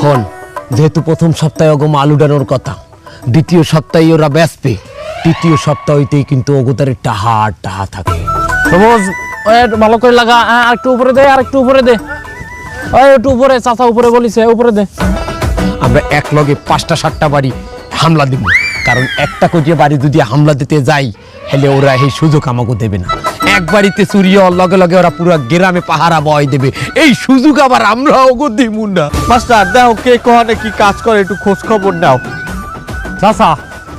হন যেহেতু প্রথম সপ্তাহে ওগো মাল উঠানোর কথা, দ্বিতীয় সপ্তাহে ওরা বেচবে, তৃতীয় সপ্তাহ হইতেই কিন্তু ওগোদারে টাহা টাহা থাকে। সবুজ ভালো করে লাগা, আর একটু উপরে দে, আর একটু উপরে দে, ওই একটু উপরে, চাচা উপরে বলিছে, উপরে দে। আমরা এক লগে 5টা-7টা বাড়ি হামলা দিব, কারণ একটা করে বাড়ি যদি হামলা দিতে যাই হেলে ওরা এই সুযোগ আমাকে দেবে না। এক বাড়িতে চুরি হওয়ার লগে লগে ওরা পুরো গ্রামে পাহারা বয় দেবে, এই সুযোগ আবার আমরা ওগো দিব না। মাস্টার দেখো কে কোহানে কি কাজ করে, একটু খোঁজ খবর নাও। চাচা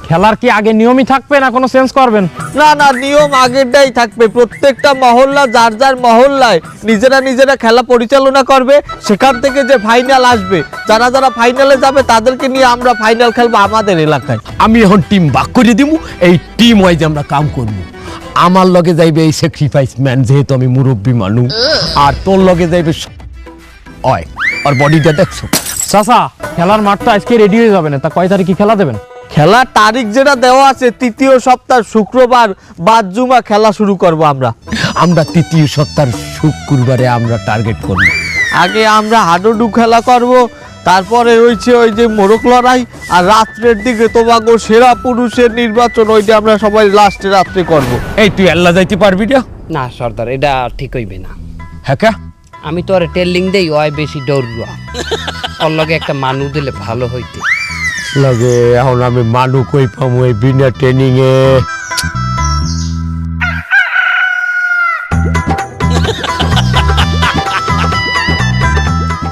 খেলার কি আগে নিয়মই থাকবে না কোনো চেঞ্জ করবেন? না না, নিয়ম আগেরটাই থাকবে। প্রত্যেকটা মহল্লা যার যার মহল্লায় নিজেরা খেলা পরিচালনা করবে। সেখান থেকে যে ফাইনাল আসবে, যারা যারা ফাইনালে যাবে তাদেরকে নিয়ে আমরা ফাইনাল খেলবো আমাদের এলাকায়। আমি এখন টিম ভাগ করে দিব, এই টিম ওয়াইজ আমরা কাম করব। আমার লগে যাইবে এই স্যাক্রিফাইস ম্যান, যেহেতু আমি মুরব্বী মানুষ, আর তোর লগে যাইবে ওই আর বডিটা দেখছো। চাচা খেলার মাঠটা আজকে রেডি হয়ে যাবে না, তা কয় তারিখে খেলা দেবেন? খেলার তারিখ যেটা দেওয়া আছে, তৃতীয় সপ্তাহ শুক্রবার বাদ জুমা খেলা শুরু করব আমরা তৃতীয় সপ্তাহ শুক্রবারে আমরা টার্গেট করব। আগে আমরা হাডুডু খেলা করব, তারপরে রয়েছে ওই যে মোরগ লড়াই, আর রাত্রের দিকে তোমাকে সেরা পুরুষের নির্বাচন, ওইটা আমরা সবাই লাস্টে রাত্রে করব। এই তুই আল্লাহ যাইতে পারবি না? না সর্দার, এটা ঠিক হইবে না। হ্যাঁ কা? আমি তো আর টেলিং দেই ওই বেশি দৌড়ুয়া, ওর লগে একটা মানুষ দিলে ভালো হইতে। লাগে এখন আমি মানু কই পামু এই বিনা ট্রেনিং এ?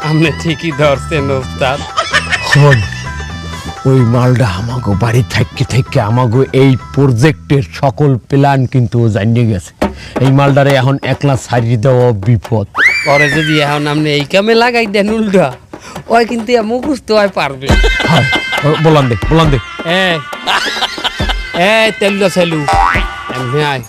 আপনি ঠিকই ধরছেন ওস্তাদ। হন ওই মালটা আমাগো বাড়ি থেকে আমাগো এই প্রজেক্টের সকল প্ল্যান কিন্তু ও জানিয়ে গেছে। এই মালটারে এখন একলা ছাড়িয়ে দেওয়া বিপদ। পরে যদি এখন আপনি এই কামে লাগাই দেন উল্টা, ওই কিন্তু মুখস্থ হয় পারবে। হ্যাঁ বলান দে তেলুয়া সেলু এমনি আয়।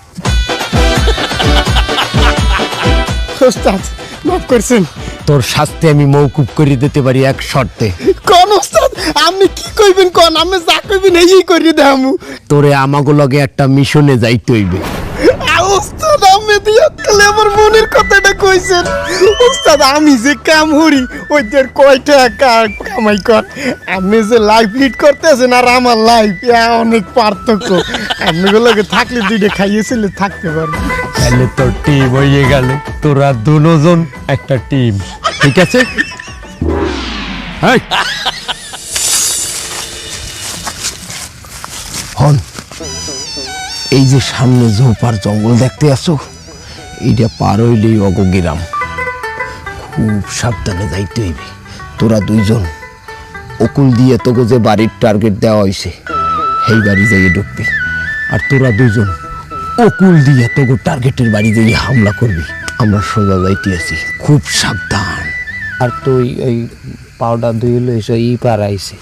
ওস্তাদ মাফ করছেন। তোর শাস্তি আমি মৌকুব করে দিতে পারি এক শর্তে। কোন ওস্তাদ আপনি কি কইবেন কোন, আমি যা কইবেন এই করি দেমু। তোরে আমাগো লগে একটা মিশনে যাইতে হইবে। ওস্তাদ আমি দিয়া কালে আমার মনের কথাটা কইছেন। ওস্তাদ আমি যে কাম হরি ওই দের কয়টা কামাই কর, আমি যে লাইফ লিড করতেছেন আর আমার লাইফ অনেক পার্থক্য। আমি গুলোকে থাকলে দুইটা খাইয়েছিলে থাকতে পারবো। তাহলে তোর টিম হয়ে গেল, তোরা দুজন একটা টিম, ঠিক আছে? হন এই যে সামনে ঝোপার জঙ্গল দেখতে আসো, এইটা পার হইলেই অগগ্রাম। খুব সাবধানে যাইতে হইবে। তোরা দুইজন অকুল দিয়ে তোকে যে বাড়ির টার্গেট দেওয়া হয়েছে সেই বাড়ি যাইয়ে ঢুকবি, আর তোরা দুইজন অকুল দিয়ে তোকে টার্গেটের বাড়ি যাইয়ে হামলা করবি। আমরা সোজা যাইতে আছি, খুব সাবধান। আর তুই ওই পাউডার ধুইলে ই পারাইছে।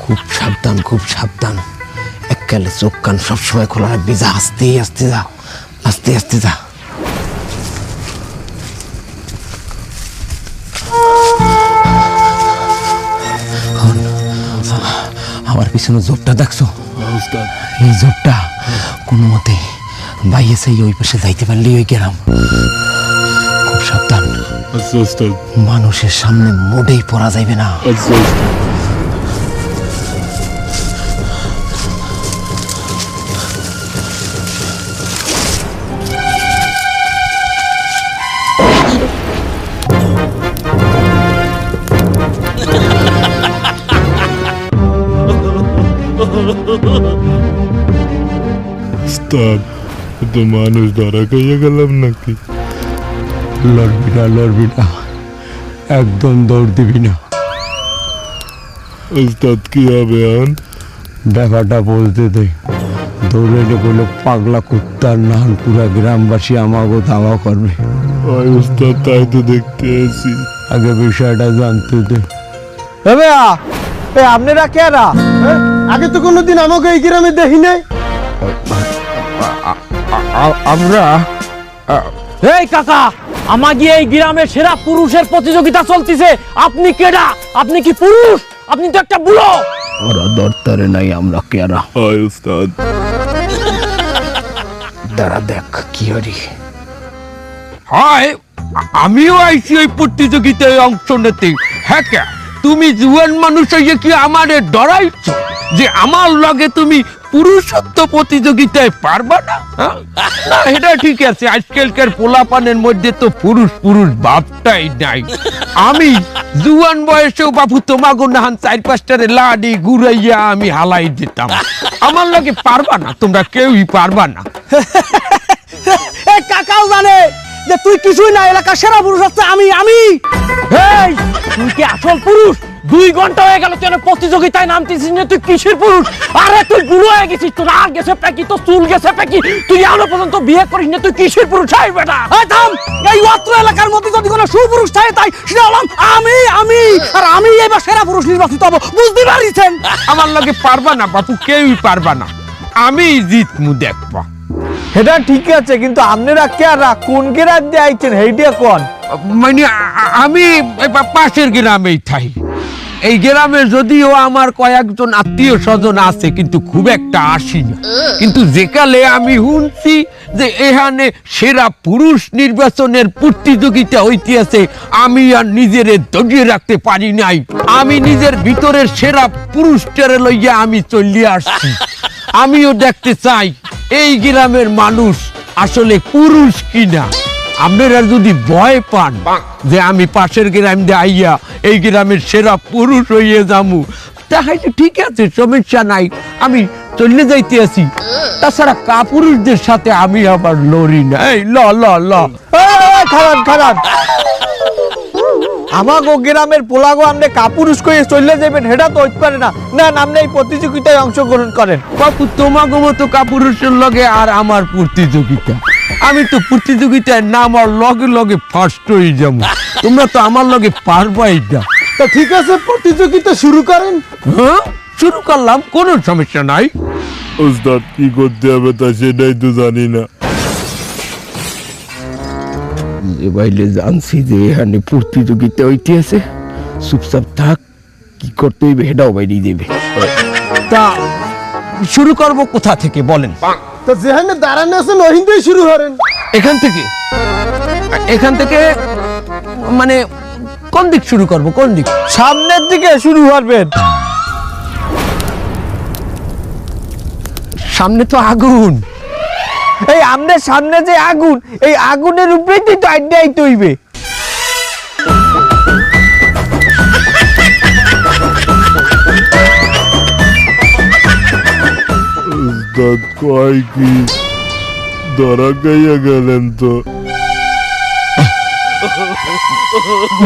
খুব সাবধান। এককালে চোখ কান সবসময় খোলা রাখবি। যা আস্তে যা। আমার পিছনে জোরটা দেখছো? এই জোরটা কোনো মতে বাইরে সেই ওই পাশে যাইতে পারলেই ওই গেলাম। খুব সাবধান, মানুষের সামনে মোটেই পড়া যাইবে না। তো মানুষ ধরা খাইয়া গেলাম নাকি? লড়বি না, একদম দৌড় দিবি না। ওস্তাদ কি হবে এখন? ব্যাপারটা বলতে দে। দৌড়ে বলে পাগলা কুত্তার নান পুরা গ্রামবাসী আমাকে দাওয়া করবে। ওই ওস্তাদ তাই তো দেখতে আছি। আগে বিষয়টা জানতে দে। আপনারা কেরা? আগে তো কোনোদিন আমাকে এই গ্রামে দেখি নাই। আমরা এই কাকা, আমাকে এই গ্রামের সেরা পুরুষের প্রতিযোগিতা চলতিছে, আপনি কেডা? আপনি কি পুরুষ? আপনি তো একটা বুড়ো। ওরা দরতারে নাই, আমরা কেরা। ওই ওস্তাদ দাঁড়া দেখ কি হরি। আমিও আইছি ওই প্রতিযোগিতায় অংশ নিতে, হ্যাঁ কে তুমি জুয়ান মানুষ হইয়া কি আমারে ডরাইছ যে আমার লগে তুমি পুরুষত্ব প্রতিযোগিতায় পারবা না হ্যাঁ? না এটা ঠিক আছে আজকালকার পোলাপানের মধ্যে তো পুরুষ পুরুষ ভাবটাই নাই আমি জুয়ান বয়সেও বাবু তোমাগো নাহান 4-5টারে লাডি ঘুরাইয়া আমি হালাই দিতাম আমার লগে পারবা না তোমরা কেউই পারবা না এই কাকাও জানে যে তুই কিছুই না এলাকার সেরা পুরুষ হচ্ছে আমি এই তুই কি আসল পুরুষ 2 ঘন্টা হয়ে গেল তুই প্রতিযোগিতায় নামতেছিস না তুই কিসের পুরুষ আরে তুই বুড়ো হয়ে গেছিস তোর আর গেছে পেকি তো চুল গেছে পেকি তুই এখনো পর্যন্ত বিয়ে করিস না তুই কিসের পুরুষ হাই বেটা এই থাম এই অত্র এলাকার মধ্যে যদি কোনো সুপুরুষ থাকে তাই সেটা হলাম আমি আর আমি এবার সেরা পুরুষ নির্বাচিত হব বুঝতে পারিছেন আমার লগে পারবা না বাপু কেউই পারবা না আমি জিতমু দেখবা সেটা ঠিক আছে কিন্তু আপনারা কেরা কোন গ্রাম দিয়ে আইছেন হেইটা কোন মানে আমি পাশের গ্রামেই থাকি এই গ্রামে যদিও আমার কয়েকজন আত্মীয় স্বজন আছে কিন্তু খুব একটা আসি না কিন্তু যেকালে আমি শুনছি যে এখানে সেরা পুরুষ নির্বাচনের প্রতিযোগিতা হইতে আছে আমি আর নিজেরে ধরিয়ে রাখতে পারি নাই আমি নিজের ভিতরের সেরা পুরুষটারে লইয়া আমি চলিয়ে আসছি আমিও দেখতে চাই এই গ্রামের মানুষ আসলে পুরুষ কিনা আপনারা যদি ভয় পান যে আমি পাশের গ্রাম দিয়ে আইয়া এই গ্রামের সেরা পুরুষ হইয়ে যামু তাহলে ঠিক আছে সমস্যা নাই আমি চলে যাইতে আছি তাছাড়া কাপুরুষদের সাথে আমি আবার লড়ি না এই ল খারাপ আমাগো গ্রামের পোলাগো আপনি কাপুরুষ কইয়ে চলে যাবেন সেটা তো হইতে পারে না না আপনি এই প্রতিযোগিতায় অংশগ্রহণ করেন বাপু তোমাকে মতো কাপুরুষের লগে আর আমার প্রতিযোগিতা আমি তো প্রতিযোগিতায় নামার লগে লগে ফার্স্ট হয়ে যাবো তোমরা তো আমার লগে পারবাই না তা ঠিক আছে প্রতিযোগিতা শুরু করেন হ্যাঁ শুরু করলাম কোনো সমস্যা নাই ওস্তাদ কি করতে হবে তা সেটাই তো জানি না বাইলে জানছি যে এখানে প্রতিযোগিতা হইতে আছে চুপচাপ থাক কি করতে হইবে সেটাও বাইরে দেবে তা শুরু করব কোথা থেকে বলেন তো যেখানে দাঁড়ানো আছেন ওইখান শুরু করেন এখান থেকে মানে কোন দিক শুরু করব কোন দিক সামনের দিকে শুরু করবেন সামনে তো আগুন এই আমাদের সামনে যে আগুন এই আগুনের উপরেই তো আইডিয়াই তৈবে ওস্তাদ কয় কি ধরা খাইয়া গেলেন তো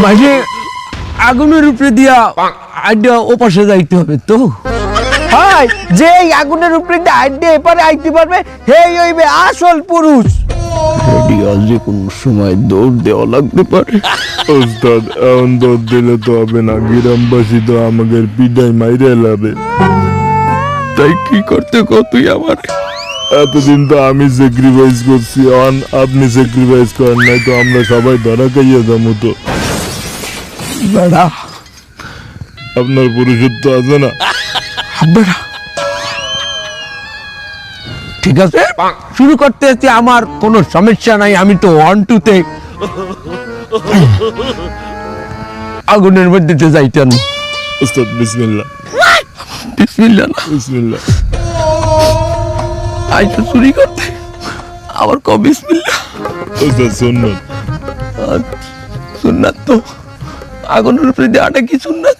মানে আগুনের উপরে দিয়া আইডিয়া ওপাশে যাইতে হবে তো হয় যে এই আগুনের উপরে দিয়ে আইডিয়া এপারে আইতে পারবে হেই হইবে আসল পুরুষ রেডিও যে কোন সময় দৌড় দেওয়া লাগতে পারে ওস্তাদ এখন দৌড় দিলে তো হবে না গ্রামবাসী তো আমাদের পিঠাই মাইরে লাবে তাই কি করতে তুই আমার এতদিন তো আমি স্যাক্রিফাইস করছি অন আপনি স্যাক্রিফাইস করেন নাই তো আমরা সবাই ধরা খাইয়া যাবো তো বেড়া আপনার পুরুষত্ব আছে না বেড়া ঠিক আছে শুরু করতে হচ্ছে আমার কোনো সমস্যা নাই আমি তো 1 2 তে আগুনের মধ্যে তো যাইতেন ওস্তাদ বিসমিল্লাহ বিসমিল্লাহ না বিসমিল্লাহ আই তো চুরি করতে আবার কম বিসমিল্লাহ ওস্তাদ সুন্নত সুন্নাত তো আগুনের উপরে দেওয়াটা কি সুন্নাত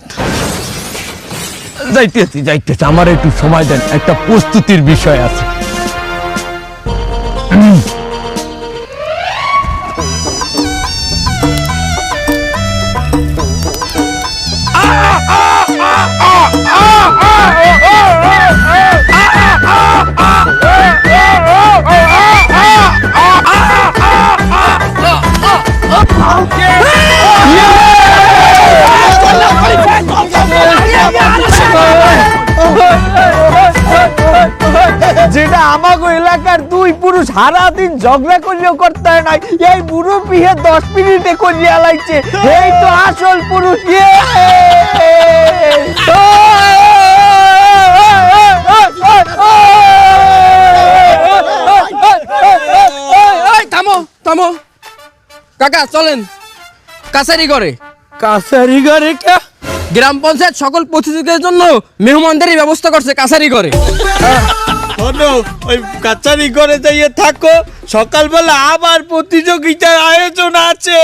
যাইতেছি আমার একটু সময় দেন একটা প্রস্তুতির বিষয় আছে যেটা আমাগো এলাকার 2 পুরুষ সারাদিন ঝগড়া করলেও করতে হয় নাই এই বুড়ো বিয়ে 10 মিনিটে করিয়া লাইছে এই তো আসল পুরুষ থামো কাকা চলেন কাছারি করে কাছারি ঘরে কে? গ্রাম পঞ্চায়েত সকল প্রতিযোগিতার জন্য মেহমানদারি ব্যবস্থা করছে কাছারি ঘরে। শোনো, ওই কাছারি ঘরে যাইয়ে থাকো, সকালবেলা আবার প্রতিযোগিতার আয়োজন আছে।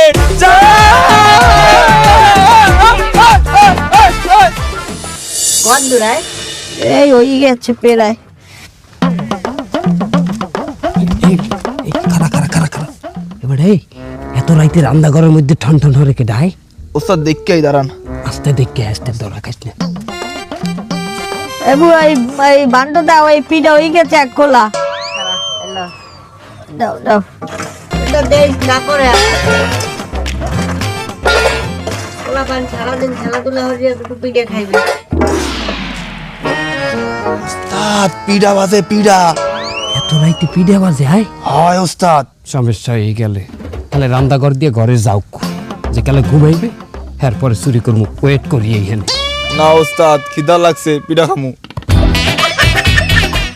কন্দুরায় এই ওই গেছে পেরায়। খারা খারা খারা খারা এবারে এত রাইতে রান্না ঘরের মধ্যে ঠন ঠন হরে কে ডাই। ওস্তাদ দেখকেই দাঁড়ান। আস্তে দেখে আসতে দৌড়া খাইস না। এবু এই বান্ড দাও, এই পিঠা ওই গেছে এক খোলা। দাও দাও এটা দেখ না করে খোলা পান সারাদিন খেলাধুলা হরিয়া দুটো পিঠা খাইবে। ওস্তাদ পিড়া বাজে পিড়া। এত রাইতে পিঠে বাজে হাই হয় ওস্তাদ। সমস্যা হয়ে গেলে তাহলে রান্নাঘর দিয়ে ঘরে যাও, যে কালে ঘুমাইবে এরপরে চুরি করবো, ওয়েট করি এইখানে। না ওস্তাদ খিদা লাগছে, পিড়া খামু।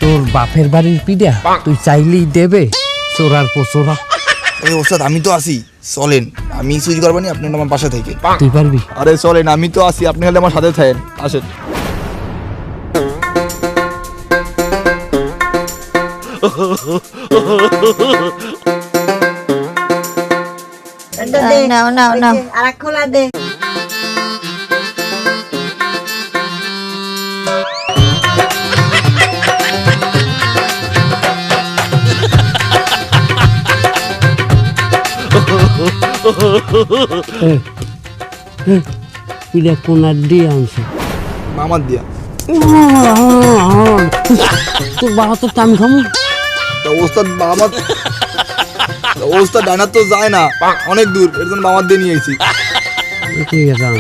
তোর বাপের বাড়ির পিঠা তুই চাইলেই দেবে, চোরার পোচোরা। এই ওস্তাদ আমি তো আসি, চলেন। আমি চুরি করবানি, আপনি আমার পাশে থেকে। তুই পারবি? আরে চলেন, আমি তো আসি, আপনি খালি আমার সাথে থাকেন। আসেন। নাও নাও নাও আর এক খোলা দে। পিঠা কোনার দিয়ে আনছে মামার দিয়া। তোর বাবা তো টান খামু। তা ওস্তাদ মামার, ওস্তাদ ডানার তো যায় না, অনেক দূর, এর জন্য মামার দিয়ে নিয়ে আইছি। ঠিক আছে আন।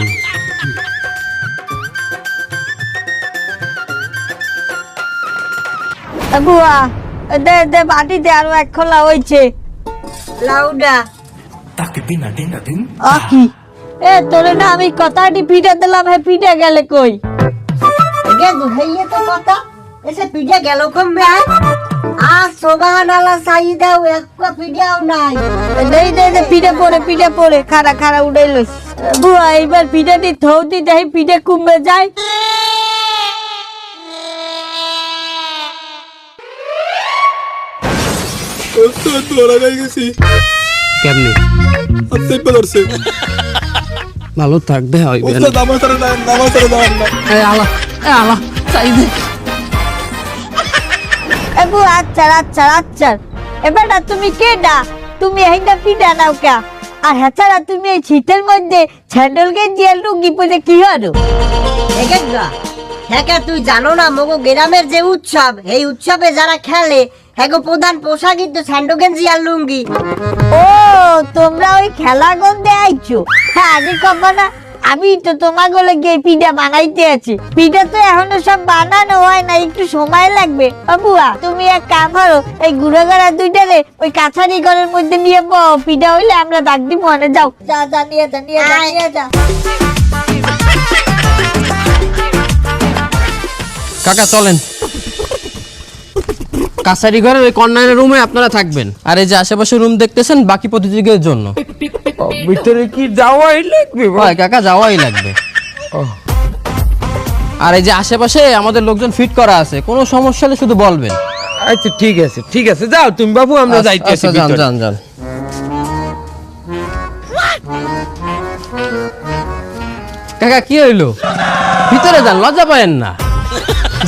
বুয়া দে দে বাটিতে আরো এক খোলা হইছে লাউডা। আকি এ তোরে না আমি কথাটি পিঠা দিলাম, হে পিঠা গেলে কই? গে দুহাইয়ে তো কথা এসে পিঠা গেল কমবে। আর সোগান আলা সাই দাও, এক পিঠাও নাই। দেই দে দে পিঠা পড়ে খাড়া খাড়া উড়াই লইস। বুয়া এইবার পিঠাটি থৌতি দেই, পিঠা কমবে যায়। ওস্তাদ ধরা গাই গেছি, কেমনে হাতে পেলারছে। ভালো থাকবে হইবে না। ওস্তাদ আমার সাথে দাঁড়ান, আমার সাথে দাঁড়ান না। আলা চাই দে। এবু আচ্ছা এবার না তুমি কেডা? তুমি এইটা পিঠা নাও কা? আর হেচারা তুমি এই শীতের মধ্যে স্যান্ডেল গেঞ্জি আর লুঙ্গি পরে কি হলো? একেগা হ্যাঁ তুই জানো না মগো গ্রামের যে উৎসব, এই উৎসবে যারা খেলে হ্যাগো প্রধান পোশাক কিন্তু স্যান্ডেল গেঞ্জি আর লুঙ্গি। ও তোমরা ওই খেলা গন্ধে আইছো? হ্যাঁ আগে কবা না, আমি তো তোমার গলে গিয়ে পিঠা বানাইতে আছি। পিঠা তো এখনো সব বানানো হয় না, একটু সময় লাগবে। বাবুয়া তুমি এক কাম করো, এই গুড়াগাড়া দুইটারে ওই কাছারি ঘরের মধ্যে নিয়ে পিঠা হইলে আমরা ডাক দিব। মনে যাও, যা যা নিয়ে যা নিয়ে যা নিয়ে যা। কাকা চলেন, কাছারি ঘরের ওই কর্নারের রুমে আপনারা থাকবেন, আর এই যে আশেপাশে রুম দেখতেছেন বাকি প্রতিযোগীদের জন্য। ভিতরে কি যাওয়াই লাগবে? হয় কাকা, যাওয়াই লাগবে। আর এই যে আশেপাশে আমাদের লোকজন ফিট করা আছে, কোনো সমস্যা হলে শুধু বলবেন। আচ্ছা ঠিক আছে যাও তুমি বাবু, আমরা যাইতেছি। যান যান যান। কাকা কি হইলো? ভিতরে যান, লজ্জা পায়েন না।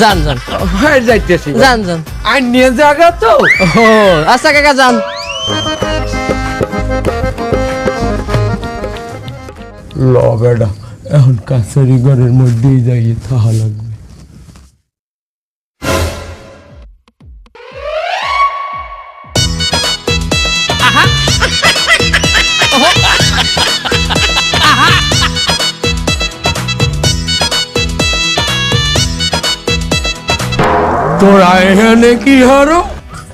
যান যান ভাই যাইতেছি। যান যান। আর নিয়ে জায়গা তো। ও আচ্ছা কাকা যান। ল বেটা, এখন কাছারি ঘরের মধ্যেই যাইয়ে থাকা লাগবে। তোরা এখানে কি হারো?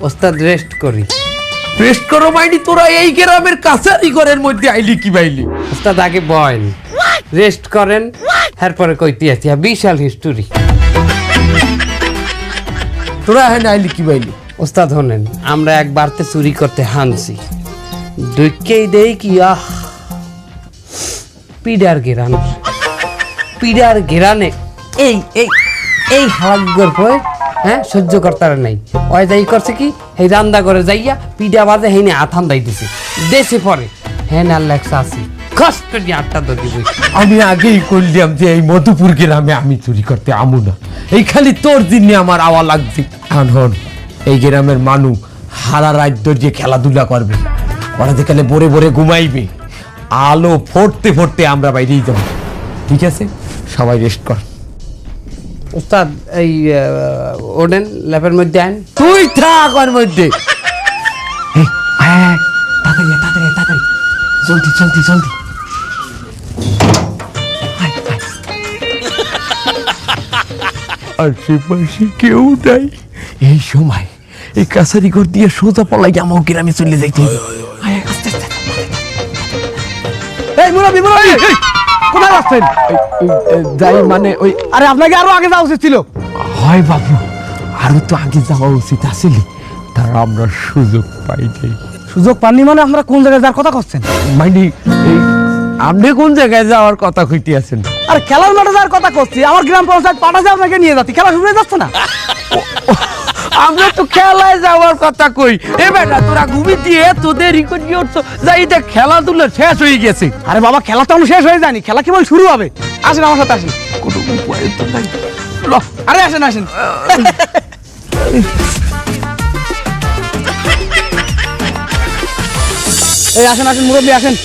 ওস্তাদ রেস্ট করি। রেস্ট করো মাইনি? তোরা এই গ্রামের কাছারি ঘরের মধ্যে আইলি কি বাইলি? ওস্তাদ আগে বয়েন, রেস্ট করেন, এরপরে কইতে আছি বিশাল হিস্টোরি। তোরা এখানে আইলি কি বাইলি? ওস্তাদ হনেন, আমরা একবারতে চুরি করতে হানছি, ঢুকেই দেই কি পিডার ঘেরান, পিডার ঘেরানে এই এই এই হালাগুলোর পরে হ্যাঁ সহ্য করতে নাই। ওই যাই করছে কি এই রান্না করে যাইয়া পিডা বাজে হেনে আথান দাই দিছে দেশে পরে হ্যাঁ না লেখা আছে কষ্ট নিয়ে আটটা ধরি বই। আমি আগেই করলাম যে এই মধুপুর গ্রামে আমি চুরি করতে আমু না, এই খালি তোর দিনে আমার আওয়া লাগছে। এখন এই গ্রামের মানুষ হারা রাত যে খেলাধুলা করবে, ওরা যেখানে ভোরে ভোরে ঘুমাইবে, আলো ফোটতে ফোটতে আমরা বাইরেই যাব। ঠিক আছে, সবাই রেস্ট কর। উস্তাদ এই ওডেন ল্যাপের মধ্যে আইন। তুই থাক ওর মধ্যে। এই, আয়, তাড়াতাড়ি আয়, তাড়াতাড়ি আয়, তাড়াতাড়ি জলদি জলদি জলদি। আয়, আয়। আশেপাশে কেউ নাই এই সময়, এই কাছারি ঘর দিয়ে সোজা পলাই আমার গ্রামে চলে যাইতে হবে। আয়, আস্তে আস্তে। এই মুরব্বি মুরব্বি কোথায় যাচ্ছেন? যাই মানে ওই, আরে আপনাকে আরো আগে যাওয়া উচিত ছিল। হয় বাবু, আরো তো আগে যাওয়া উচিত আসলে, তার আমরা সুযোগ পাই নাই। সুযোগ পাননি মানে আপনারা কোন জায়গায় যাওয়ার কথা করছেন? মানে এই আপনি কোন জায়গায় যাওয়ার কথা কইতে আছেন? আরে খেলার মাঠে যাওয়ার কথা করছি, আমার গ্রাম পঞ্চায়েত পাঠাছে আপনাকে নিয়ে যাচ্ছি, খেলা শুরু হয়ে যাচ্ছে না? আমরা তো খেলায় যাওয়ার কথা কই। এ বেটা তোরা ঘুমি দিয়ে তোদের রিকর্ড করছো যাই, এটা খেলাধুলা শেষ হয়ে গেছে। আরে বাবা খেলা তো এখন শেষ হয়ে যায়নি, খেলা কেবল শুরু হবে। আসেন আমার সাথে আসেন। কোনো উপায় তো নাই। আরে আসেন আসেন। এই আসেন আসেন মুরব্বী আসেন,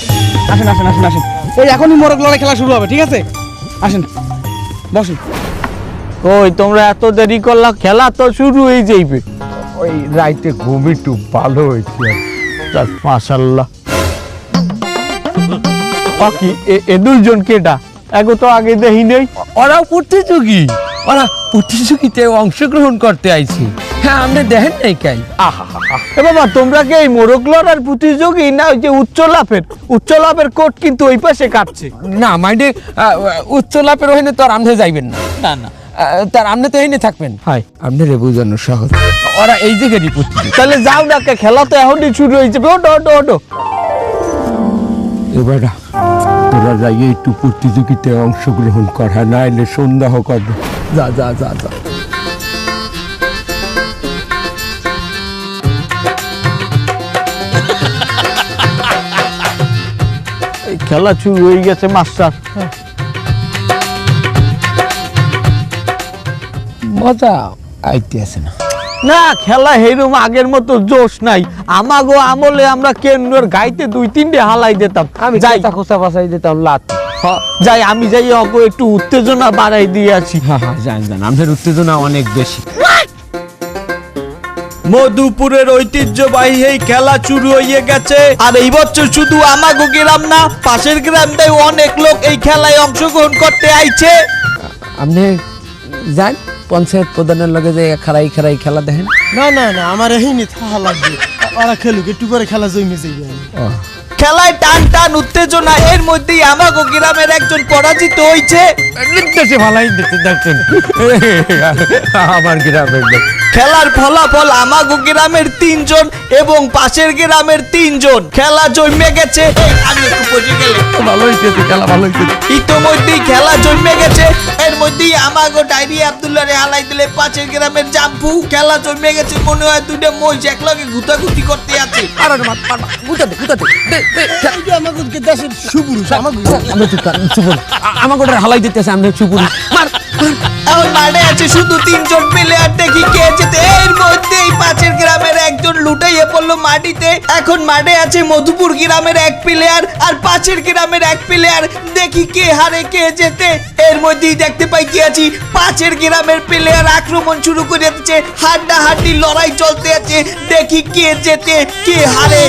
আসেন আসেন আসেন আসেন। এই এখনই মোরগ লড়াই খেলা শুরু হবে, ঠিক আছে? আসেন বসুন। ওই তোমরা এত দেরি করলা, খেলা তো শুরু হয়ে যাইবে। ওই রাইতে ঘুম একটু ভালো হয়েছে। মাশাল্লাহ। বাকি এ দুইজন কেডা? এগো তো আগে দেখি নেই। ওরাও প্রতিযোগী, ওরা প্রতিযোগিতায় অংশগ্রহণ করতে আইছে। হ্যাঁ, আপনি দেখেন নাই কাই? এ বাবা, তোমরা কি এই মোরগ লড়ার প্রতিযোগী না ওই যে উচ্চ লাভের কোট কিন্তু ওই পাশে কাটছে? না মানে উচ্চ লাভের ওখানে তো আর আপনি যাইবেন না। না না, তার আপনি তো এনে থাকবেন। হাই আপনারে বোঝানো সহজ, ওরা এই জায়গারই প্রতিযোগী। তাহলে যাও না, খেলা তো এখনই শুরু হয়েছে। ওটো ওটো ওটো। এবার তোরা যাই একটু প্রতিযোগিতায় অংশগ্রহণ কর, হ্যাঁ, না এলে সন্দেহ করবে। যা যা যা যা। এই খেলা শুরু হয়ে গেছে মাস্টার। মজা আইতে আছে না? না, খেলা হেরম আগের মতো জোশ নাই। আমাগো আমলে আমরা কেন্দ্রের গাইতে 2-3টে হালাই দিতাম। আমি যাই কথা খোসা ফাসাই দিতাম লাত। যাই আমি যাই অগো একটু উত্তেজনা বাড়াই দিয়ে আছি। হ্যাঁ হ্যাঁ, জান জান, আমাদের উত্তেজনা অনেক বেশি। মধুপুরের ঐতিহ্যবাহী এই খেলা শুরু হয়ে গেছে। আর এই বছর শুধু আমাগো গ্রাম না, পাশের গ্রামটাই অনেক লোক এই খেলায় অংশগ্রহণ করতে আইছে। আপনি যান পঞ্চায়েত প্রধানের লগে যে খারাই খারাই খেলা দেখেন। না না না, আমার এহিনি থাকা লাগবে। ওরা খেলুক, একটু করে খেলা জমে যাইবে। খেলায় টান টান উত্তেজনা, এর মধ্যেই আমাগো গ্রামের একজন পরাজিত হইছে। নির্দেশে ভালাই দিতে দেখছেন আমার গ্রামের লোক। খেলার ফলাফল আমাগো গ্রামের 3 জন এবং পাশের গ্রামের 3 জন। খেলা জমে গেছে। আমি একটু পড়ে গেলে ভালো হয়েছে, খেলা ভালো হয়েছে। ইতোমধ্যেই খেলা জমে গেছে। এর মধ্যেই আমাগো ডায়রি আব্দুল্লাহ রে হালাই দিলে পাশের গ্রামের জাম্পু। খেলা জমে গেছে, মনে হয় দুইটা মহিষ একলগে গুতাগুতি করতে আছে। আর মার মার গুতাতে গুতাতে আমাকে দেশের সুপুরুষ আমাকে আমাকে ওটা হালাই দিতেছে, আমরা চুপুরি মার। এখন মাঠে আছে শুধু 3 জন প্লেয়ার, দেখি কে জেতে। এর মধ্যেই পাশের গ্রামের একজন লুটাইয়ে পড়লো মাটিতে। এখন মাঠে আছে মধুপুর গ্রামের 1 প্লেয়ার আর পাশের গ্রামের 1 প্লেয়ার, দেখি কে হারে কে জেতে। এর মধ্যেই দেখতে পাই কি আছি, পাশের গ্রামের প্লেয়ার আক্রমণ শুরু করে দিচ্ছে। হাড্ডাহাড্ডি লড়াই চলতে আছে, দেখি কে জেতে কে হারে।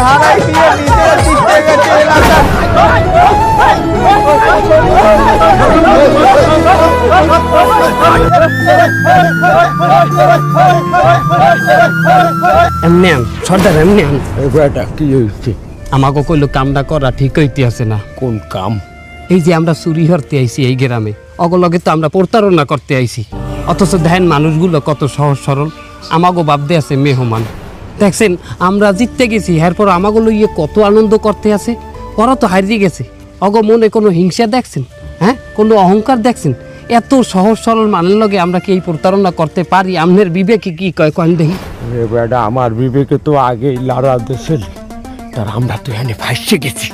হারাই দিয়ে নিজেরা জিতে গেছে এলাকা। এমনি আন সর্দার, এমনি আন। এবারটা কি হয়েছে? আমাকে কইলো কামটা করা ঠিক হইতে আছে না। কোন কাম? এই যে আমরা চুরি হরতে আইছি এই গ্রামে, অগলগে তো আমরা প্রতারণা করতে আইছি, অথচ দেখেন মানুষগুলো কত সহজ সরল, আমাগো ভাবতে আছে মেহমান। দেখছেন আমরা জিততে গেছি, এরপর আমাগুলো ইয়ে কত আনন্দ করতে আছে, ওরা তো হারিয়ে গেছে। অগ মনে কোনো হিংসা দেখছেন? হ্যাঁ, কোনো অহংকার দেখছেন? এত সহজ সরল মানুষের লগে আমরা কি এই প্রতারণা করতে পারি? আমনের বিবেকে কি কয় কন দেখি? রে বেটা, আমার বিবেকে তো আগেই লড়া দেশের, তার আমরা তো এখানে ফাঁসে গেছি।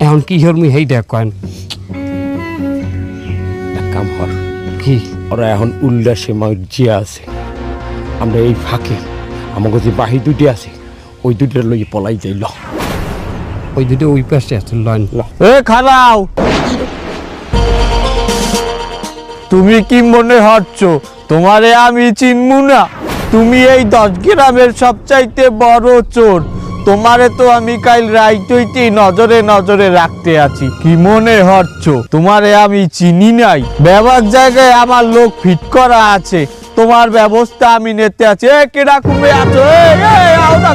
এখন কি হরমি হেইটা কয়েন এক কাম হর, কি? ওরা এখন উল্লাসে মজিয়া আছে, আমরা এই ফাঁকে আমাকে যে বাহি দুটি আছে ওই দুটির লই পলাই যাইল। ওই দুটো ওই পাশে আছে, লয়ন। এ খালাও, তুমি কি মনে হচ্ছ তোমারে আমি চিনমু না? তুমি এই 10 গ্রামের সবচাইতে বড় চোর। তোমারে তো আমি কাল রাইতেই নজরে নজরে রাখতে আছি। কি মনে হচ্ছ তোমারে আমি চিনি নাই? ব্যবহার জায়গায় আমার লোক ফিট করা আছে, তোমার ব্যবস্থা আমি নিতে আছি। এ কেডা কুমে আছো? আও না,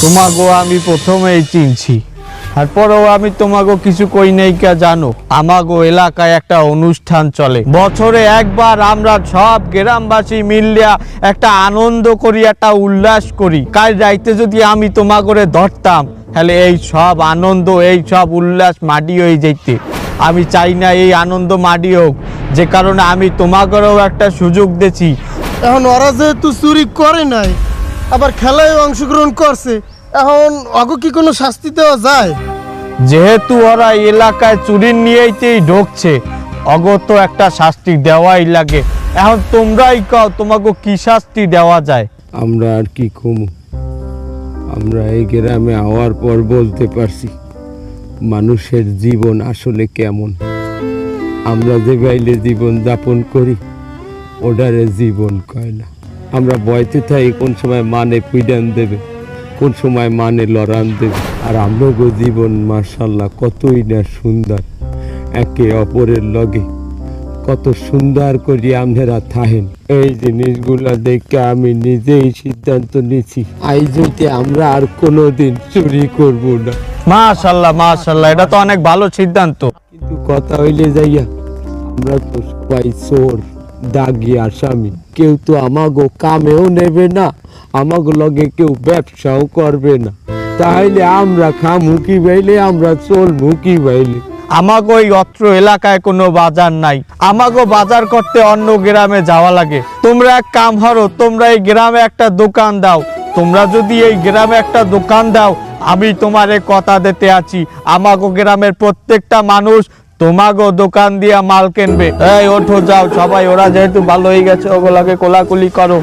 তোমাগো আমি প্রথমেই চিনছি, তারপরেও আমি তোমাগো কিছু কই নাই কে জানো? আমাগো এলাকায় একটা অনুষ্ঠান চলে, বছরে একবার আমরা সব গ্রামবাসী মিলিয়া একটা আনন্দ করি, একটা উল্লাস করি। কাল রাইতে যদি আমি তোমাগরে ধরতাম, তাহলে এই সব আনন্দ, এই সব উল্লাস মাটি হয়ে যাইতে। আমি চাই না এই আনন্দ মাটি হোক, যে কারণে আমি তোমাগরেও একটা সুযোগ দিছি। এখন ওরা যেহেতু চুরি করে নাই, আবার খেলায় অংশগ্রহণ করছে, এখন অগো কি কোনো শাস্তি দেওয়া যায়? যেহেতু ওরা এলাকায় চুরি নিয়েই ঢুকছে, অগত একটা শাস্তি দেওয়াই লাগে। এখন তোমরাই কও তোমাকে কি শাস্তি দেওয়া যায়? আমরা আর কি কমু, আমরা এই গ্রামে হওয়ার পর বলতে পারছি মানুষের জীবন আসলে কেমন। আমরা যে বাইলে জীবন যাপন করি ওটারে জীবন কয় না। আমরা বয়তে থাই কোন সময় মানে পিডান দেবে, কোন সময় মানে লড়ান দেবে। আর আমরাগো জীবন মাশাআল্লাহ কতই না সুন্দর, একে অপরের লগে কত সুন্দর করে আপনারা থাকেন। এই জিনিসগুলা দেখে আমি নিজেই সিদ্ধান্ত নিছি আজ হইতে আমরা আর কোনোদিন চুরি করব না। মাশাআল্লাহ মাশাআল্লাহ, এটা তো অনেক ভালো সিদ্ধান্ত। কিন্তু কথা হইলে যাইয়া আমরা তো সবাই চোর, দাগি আসামি, কেউ তো আমাগো কামেও নেবে না, আমাগো লগে কেউ ব্যবসাও করবে না। তাহলে আমরা খামুখি বাইলে, আমরা চলমুখি বাইলে। আমাগো এই অত্র এলাকায় কোনো বাজার নাই, আমাগো বাজার করতে অন্য গ্রামে যাওয়া লাগে। তোমরা এক কাম করো, তোমরা এই গ্রামে একটা দোকান দাও। তোমরা যদি এই গ্রামে একটা দোকান দাও, আমি তোমারে কথা দিতে আছি, আমাগো গ্রামের প্রত্যেকটা মানুষ তোমাগো দোকান দিয়া মাল কিনবে। এই ওঠো যাও সবাই, ওরা যেহেতু ভালো হয়ে গেছে ওগুলাকে কোলাকুলি করো।